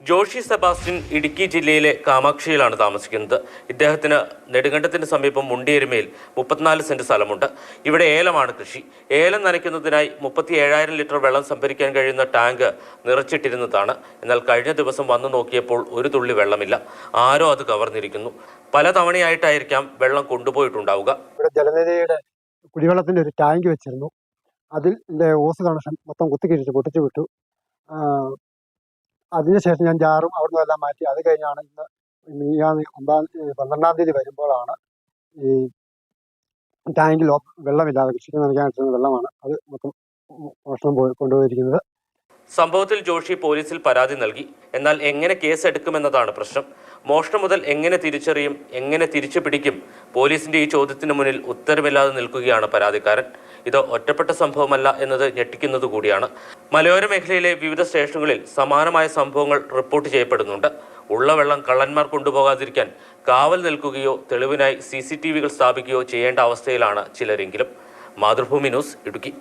Joshi Sebastian Idukki ജില്ലയിലെ കാമാക്ഷിയിലാണ് താമസിക്കുന്നത്. ഇദ്ദേഹത്തിന് നെടുങ്കണ്ടത്തിന് സമീപം മുണ്ടിയരുമയിൽ 34 സെന്റ് സ്ഥലമുണ്ട്. ഇവിടെ ഏലമാണ് കൃഷി. ഏലം നനയ്ക്കുന്നതിനായി 37,000 ലിറ്റർ വെള്ളം സംഭരിക്കാൻ കഴിയുന്ന ടാങ്ക് നിറച്ചിട്ടിരുന്നതാണ്. എന്നാൽ കഴിഞ്ഞ ദിവസം വന്നു നോക്കിയപ്പോൾ ഒരു തുള്ളി വെള്ളമില്ല. ആരോ അത് കവർന്നിരിക്കുന്നു. പല തവണയായിട്ടായിരിക്കാം വെള്ളം കൊണ്ടുപോയിട്ടുണ്ടാവുക. ഇവിടെ ജലനിധിയുടെ കുടിവെള്ളത്തിന്റെ ഒരു ടാങ്ക് വെച്ചിരുന്നു. അതിൽ ഓസ് കണക്ഷൻ മൊത്തം കുത്തിക്കിഴിച്ച് പൊട്ടിച്ചു വിട്ടു. അതിനുശേഷം ഞാൻ ജാറും അവിടുന്ന് എല്ലാം മാറ്റി. അത് കഴിഞ്ഞാണ് ഇന്ന് 12-ാം തീയതി വരുമ്പോഴാണ് ഈ ടാങ്കിൽ വെള്ളമില്ലാതെ കൃഷിക്ക് നനയ്ക്കാനിട്ടുന്ന വെള്ളമാണ് അത് മൊത്തം മോഷണം കൊണ്ടുപോയിരിക്കുന്നത്. സംഭവത്തിൽ ജോഷി പോലീസിൽ പരാതി നൽകി. എന്നാൽ എങ്ങനെ കേസെടുക്കുമെന്നതാണ് പ്രശ്നം. മോഷണം മുതൽ എങ്ങനെ തിരിച്ചറിയും, എങ്ങനെ തിരിച്ചു പിടിക്കും? പോലീസിന്റെ ഈ ചോദ്യത്തിന് മുന്നിൽ ഉത്തരമില്ലാതെ നിൽക്കുകയാണ് പരാതിക്കാരൻ. ഇത് ഒറ്റപ്പെട്ട സംഭവമല്ല എന്നത് ഞെട്ടിക്കുന്നത് കൂടിയാണ്. മലയോര മേഖലയിലെ വിവിധ സ്റ്റേഷനുകളിൽ സമാനമായ സംഭവങ്ങൾ റിപ്പോർട്ട് ചെയ്യപ്പെടുന്നുണ്ട്. ഉള്ള വെള്ളം കള്ളന്മാർ കൊണ്ടുപോകാതിരിക്കാൻ കാവൽ നിൽക്കുകയോ തെളിവിനായി CCTVകൾ സ്ഥാപിക്കുകയോ ചെയ്യേണ്ട അവസ്ഥയിലാണ് ചിലരെങ്കിലും. മാതൃഭൂമി ന്യൂസ്, ഇടുക്കി.